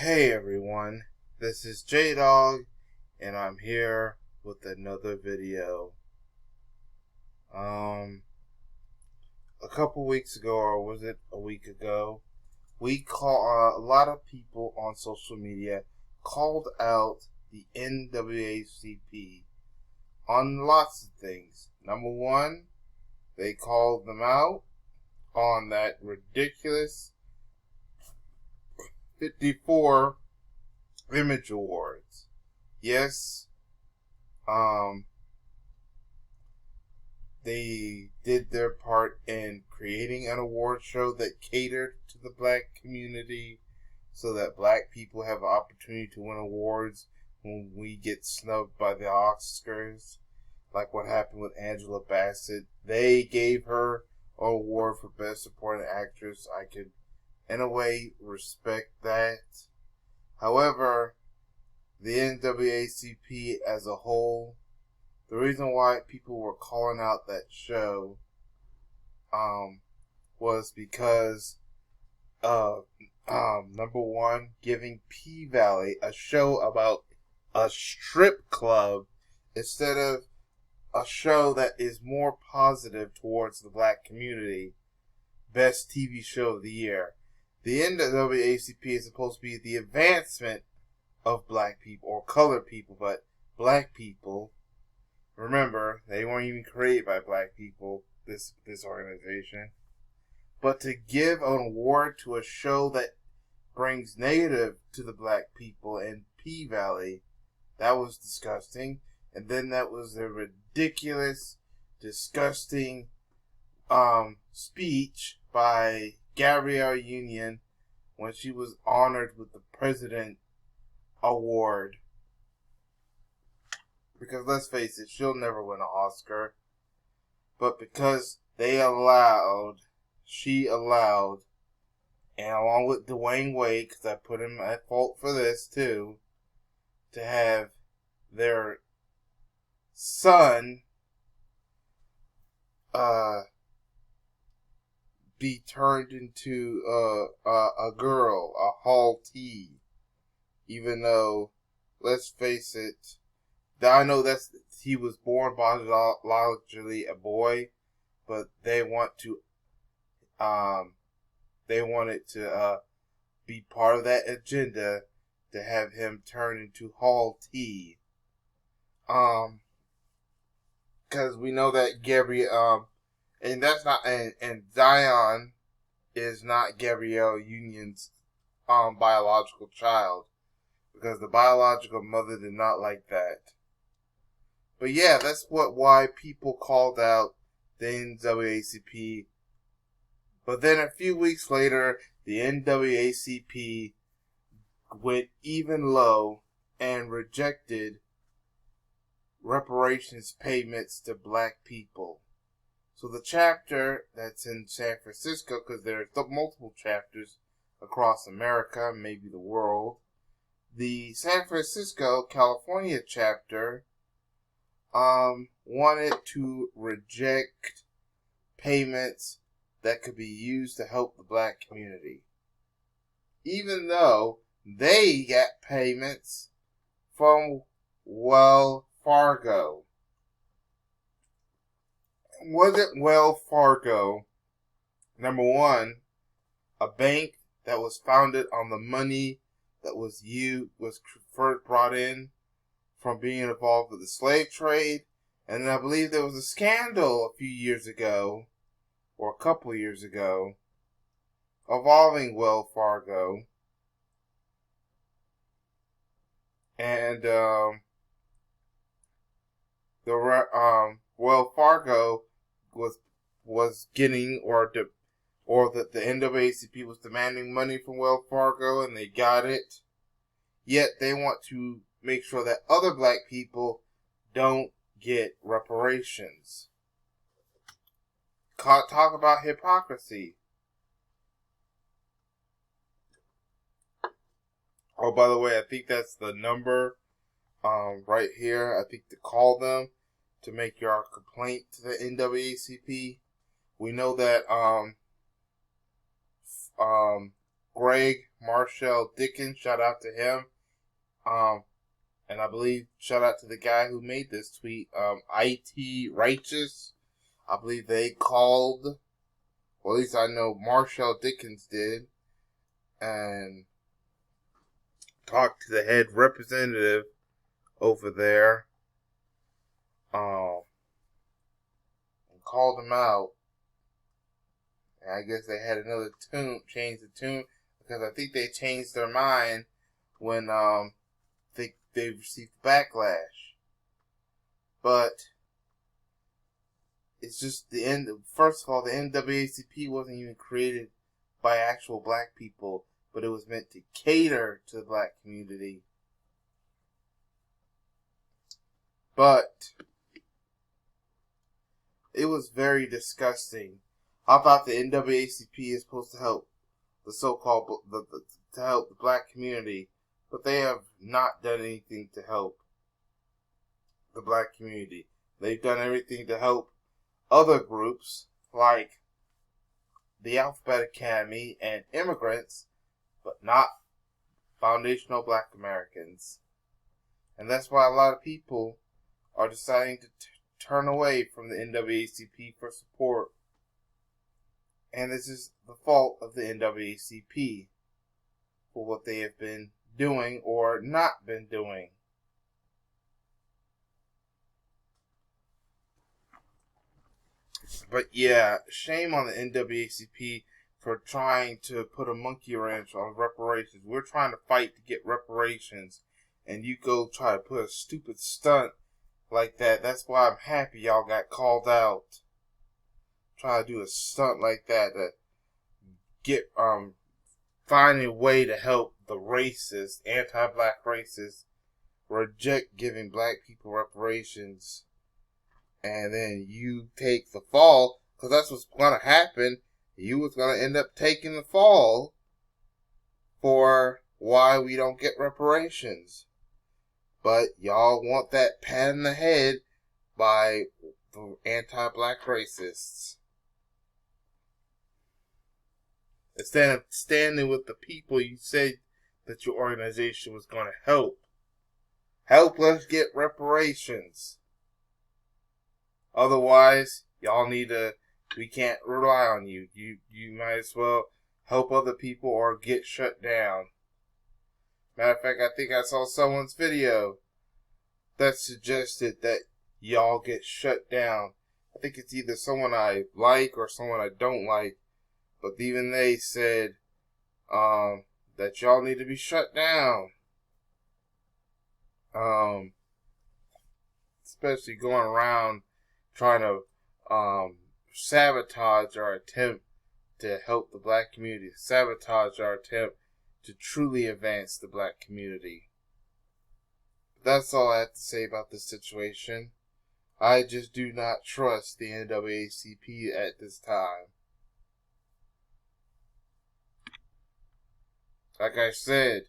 Hey everyone, this is J-Dog, and I'm here with another video. A couple weeks ago, or was it a week ago, a lot of people on social media called out the NAACP on lots of things. Number one, they called them out on that ridiculous 54 Image Awards. Yes, they did their part in creating an award show that catered to the black community so that black people have an opportunity to win awards when we get snubbed by the Oscars, like what happened with Angela Bassett. They gave her an award for Best Supporting Actress. I could, in a way, respect that. However, the NAACP as a whole, the reason why people were calling out that show was because of, number one, giving P-Valley a show about a strip club instead of a show that is more positive towards the black community. Best TV show of the year. The NAACP is supposed to be the advancement of black people or colored people, but black people, remember, they weren't even created by black people, this organization. But to give an award to a show that brings negative to the black people in P-Valley, that was disgusting. And then that was a ridiculous, disgusting speech by Gabrielle Union when she was honored with the President Award. Because let's face it, she'll never win an Oscar. But because she allowed, and along with Dwayne Wade, because I put him at fault for this too, to have their son be turned into a girl, a Hall T. Even though, let's face it, I know he was born biologically a boy, but they wanted to be part of that agenda to have him turn into Hall T. Because we know that Gabrielle, and that's not, and Zion is not Gabrielle Union's biological child, because the biological mother did not like that. But yeah, that's why people called out the NAACP. But then a few weeks later, the NAACP went even low and rejected reparations payments to black people. So the chapter that's in San Francisco, because there are multiple chapters across America, maybe the world, the San Francisco, California chapter wanted to reject payments that could be used to help the black community. Even though they got payments from Wells Fargo. Wasn't Wells Fargo, number one, a bank that was founded on the money that was first brought in from being involved with the slave trade? And I believe there was a scandal a few years ago, or a couple years ago, involving Wells Fargo. And Wells Fargo was getting, or that the NAACP was demanding money from Wells Fargo, and they got it. Yet they want to make sure that other black people don't get reparations. Talk about hypocrisy. Oh, by the way, I think that's the number right here. I think to call them to make your complaint to the NAACP. We know that Greg Marshall Dickens, shout out to him. And I believe shout out to the guy who made this tweet, IT Righteous. I believe they called, well, at least I know Marshall Dickens did, and talked to the head representative over there, and called him out. And I guess they had another tune, changed the tune, because I think they changed their mind when they received backlash. But it's just the end. First of all, the NAACP wasn't even created by actual black people, but it was meant to cater to the black community. But it was very disgusting. How about the NAACP is supposed to help the so-called to help the black community, but they have not done anything to help the black community. They've done everything to help other groups like the Alphabet Academy and immigrants, but not foundational black Americans. And that's why a lot of people are deciding to turn away from the NAACP for support. And this is the fault of the NAACP for what they have been doing or not been doing. But yeah, shame on the NAACP for trying to put a monkey wrench on reparations. We're trying to fight to get reparations, and you go try to put a stupid stunt like that. That's why I'm happy y'all got called out. Try to do a stunt like that to get find a way to help the racist, anti-black racists reject giving black people reparations. And then you take the fall, because that's what's going to happen. You was going to end up taking the fall for why we don't get reparations. But y'all want that pat in the head by the anti-black racists. Instead of standing with the people you said that your organization was going to help. Help us get reparations. Otherwise, y'all we can't rely on you. You might as well help other people or get shut down. Matter of fact, I think I saw someone's video that suggested that y'all get shut down. I think it's either someone I like or someone I don't like. But even they said that y'all need to be shut down. Especially going around trying to sabotage our attempt to help the black community, sabotage our attempt to truly advance the black community. That's all I have to say about this situation. I just do not trust the NAACP at this time. Like I said,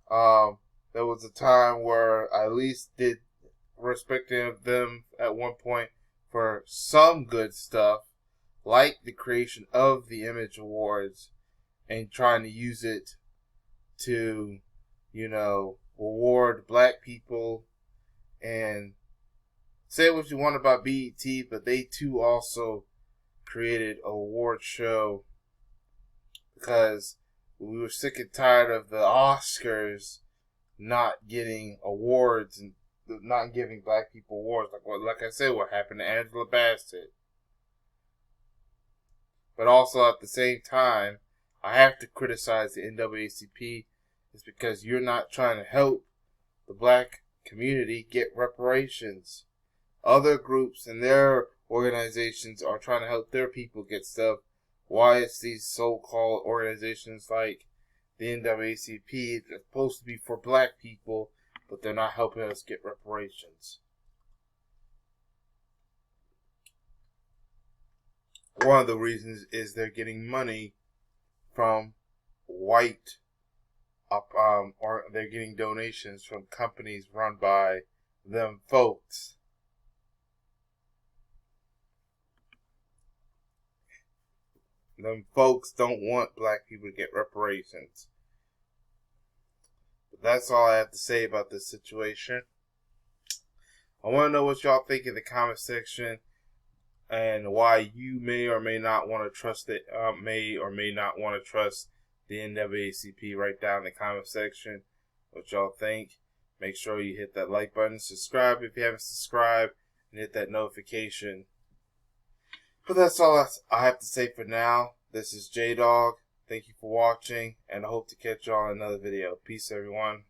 there was a time where I at least did respect them at one point for some good stuff, like the creation of the Image Awards and trying to use it to, award black people. And say what you want about BET, but they too also created an award show because we were sick and tired of the Oscars not getting awards and not giving black people awards. Like I said, what happened to Angela Bassett. But also at the same time, I have to criticize the NAACP is because you're not trying to help the black community get reparations. Other groups and their organizations are trying to help their people get stuff. Why is these so-called organizations like the NAACP that's supposed to be for black people, but they're not helping us get reparations? One of the reasons is they're getting money from white, or they're getting donations from companies run by them folks. Them folks don't want black people to get reparations. But that's all I have to say about this situation. I want to know what y'all think in the comment section, and why you may or may not want to trust it, may or may not want to trust the NAACP. Right down in the comment section what y'all think. Make sure you hit that like button, subscribe if you haven't subscribed, and hit that notification. But that's all I have to say for now. This is J-Dog. Thank you for watching, and I hope to catch y'all in another video. Peace, everyone.